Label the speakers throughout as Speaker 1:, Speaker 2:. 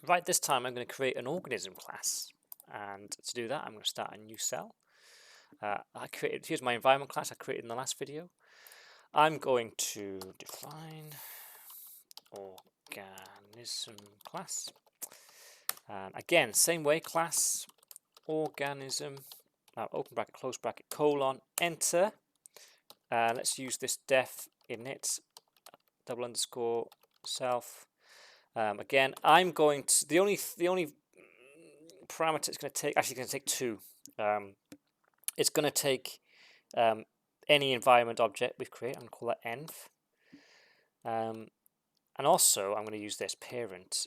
Speaker 1: Right, this time I'm going to create an organism class, and to do that I'm going to start a new cell. Here's my environment class I created in the last video. I'm going to define organism class, and again, same way, class organism, now open bracket, close bracket, colon, enter. Let's use this def init double underscore self. Again, I'm going to the only parameter it's going to take, actually going to take two. It's going to take any environment object we've created. I'm going to call that env. And also I'm going to use this parent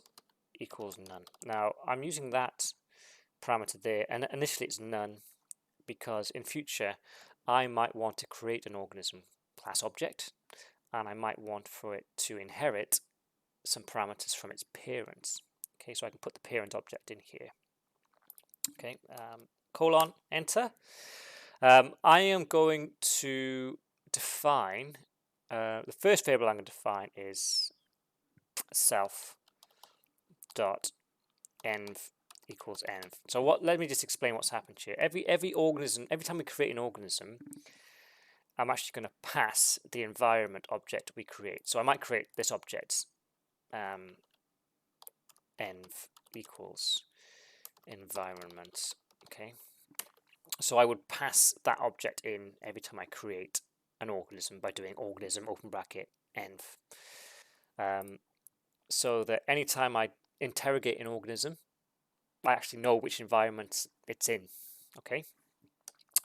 Speaker 1: equals none. Now I'm using that parameter there, and initially it's none because in future I might want to create an organism class object, and I might want for it to inherit some parameters from its parents. Okay, so I can put the parent object in here. Okay, colon, enter. I am going to define, the first variable I'm going to define is self dot env equals env. So let me just explain what's happened here. Every organism, every time we create an organism, I'm actually going to pass the environment object we create. So I might create this object, env equals environment. Okay, so I would pass that object in every time I create an organism by doing organism open bracket env, so that anytime I interrogate an organism, I actually know which environment it's in. Okay,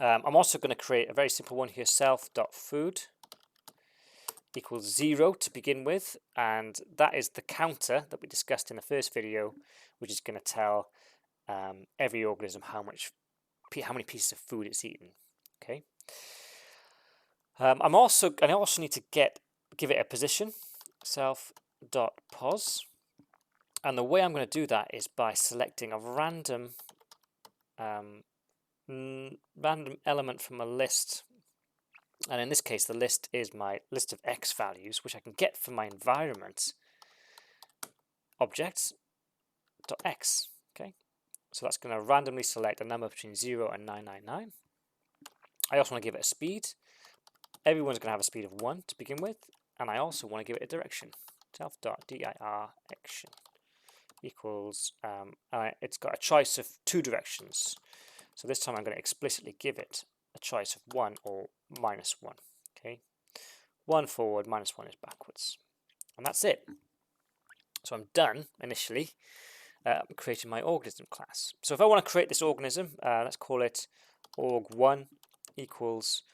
Speaker 1: I'm also going to create a very simple one here, self.food equals 0 to begin with, and that is the counter that we discussed in the first video, which is going to tell every organism how many pieces of food it's eaten. Okay. I also need to give it a position, self.pos, and the way I'm going to do that is by selecting a random element from a list, and in this case the list is my list of x values, which I can get from my environment objects .x. Okay, so that's going to randomly select a number between 0 and 999. I also want to give it a speed. Everyone's going to have a speed of 1 to begin with, and I also want to give it a direction. Self.direction equals, it's got a choice of 2 directions. So this time I'm going to explicitly give it a choice of 1 or -1. Okay, 1 forward, -1 is backwards, and that's it. So I'm done initially creating my organism class. So if I want to create this organism, let's call it org1 equals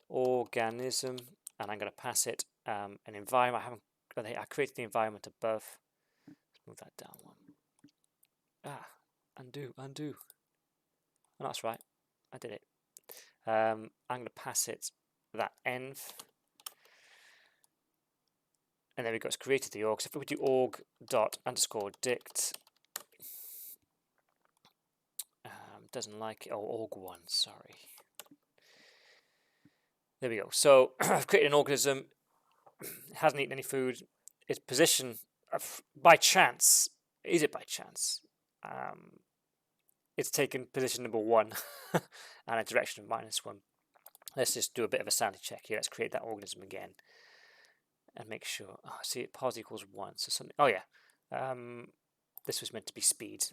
Speaker 1: organism, and I'm going to pass it an environment. I created the environment above. Let's move that down one. Undo. Oh, that's right, I did it. I'm going to pass it that env, and there we go. It's created the org. So if we do org dot underscore dict, doesn't like it. Oh, org1, sorry. There we go. So I've created an organism. It hasn't eaten any food. Its position, by chance, is it by chance? It's taken position number 1 and a direction of -1. Let's just do a bit of a sanity check here. Let's create that organism again and make sure. Oh, see, pos equals 1. So something. Oh yeah, this was meant to be speed.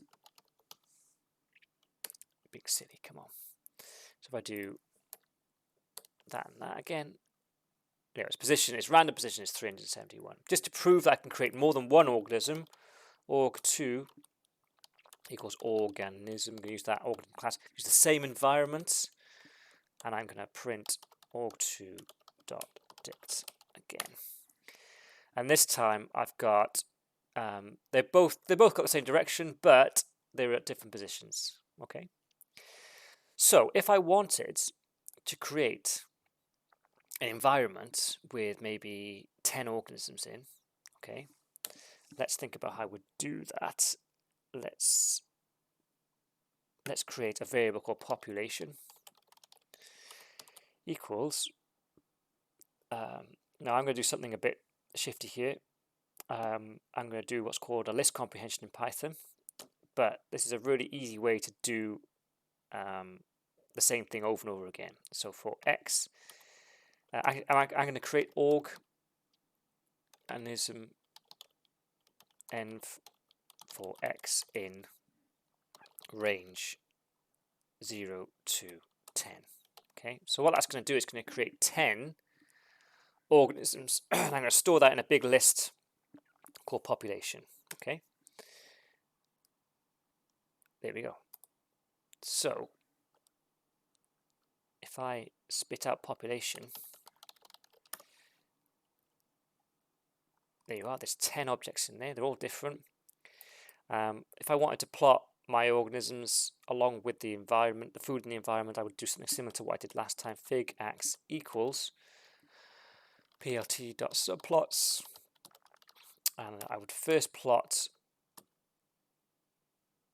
Speaker 1: Big silly, come on. So if I do that and that again, yeah, its random position is 371. Just to prove that I can create more than one organism, org2 equals organism. I'm going to use that organism class, use the same environment, and I'm going to print org2.dict again. And this time I've got they both got the same direction, but they're at different positions. Okay. So if I wanted to create an environment with maybe 10 organisms in, okay, let's think about how I would do that. Let's create a variable called population equals, now I'm going to do something a bit shifty here. I'm going to do what's called a list comprehension in Python. but this is a really easy way to do the same thing over and over again. So for X, I'm going to create organism env for X in range 0 to 10. Okay, so what that's going to do is going to create 10 organisms. I'm going to store that in a big list called population. Okay, there we go. So if I spit out population, there you are, there's 10 objects in there, they're all different. If I wanted to plot my organisms along with the environment, the food in the environment, I would do something similar to what I did last time. Fig x equals plt.subplots, and I would first plot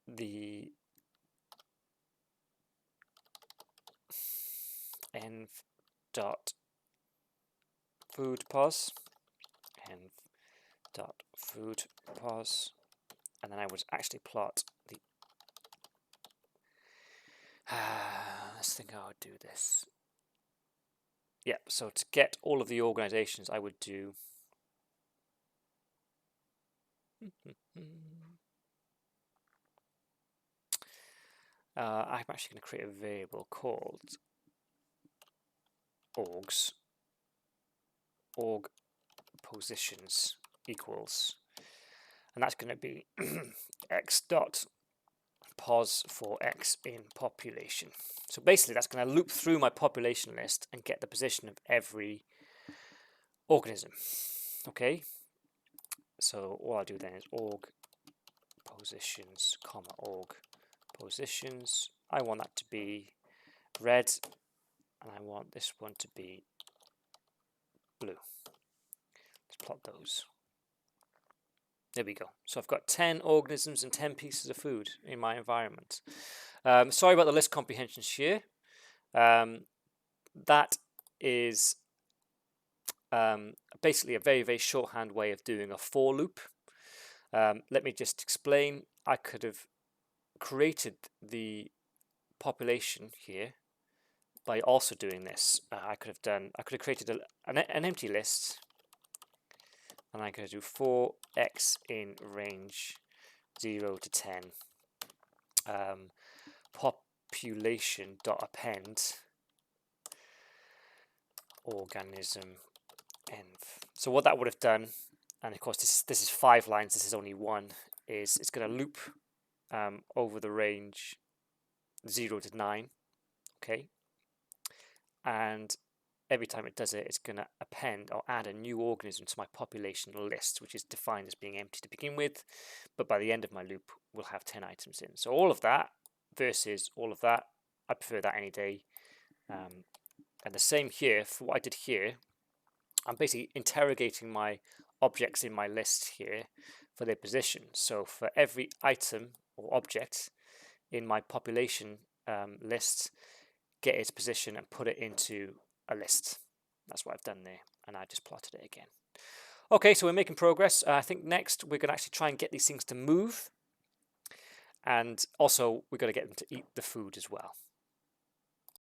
Speaker 1: the env dot food pos, env dot food pos, and then I would actually plot the let's think how I would do this. Yeah, so to get all of the organizations, I would do I'm actually going to create a variable called org positions equals, and that's going to be x dot pos for x in population. So basically that's going to loop through my population list and get the position of every organism. Okay, so all I'll do then is org positions comma org positions. I want that to be red and I want this one to be blue. Let's plot those. There we go. So I've got 10 organisms and 10 pieces of food in my environment. Sorry about the list comprehensions here. That is basically a very, very shorthand way of doing a for loop. Let me just explain. I could have created the population here by also doing this. I could have created an empty list, and I'm going to do for x in range 0 to 10 population dot append organism env. So what that would have done, and of course this is 5 lines, this is only one, is it's going to loop over the range 0 to 9. Okay, and every time it does it, it's going to append or add a new organism to my population list, which is defined as being empty to begin with, but by the end of my loop, we'll have 10 items in. So all of that versus all of that, I prefer that any day. And the same here, for what I did here, I'm basically interrogating my objects in my list here for their position. So for every item or object in my population list, get its position and put it into a list. That's what I've done there, and I just plotted it again. Okay, so we're making progress. I think next we're going to actually try and get these things to move, and also we're going to get them to eat the food as well.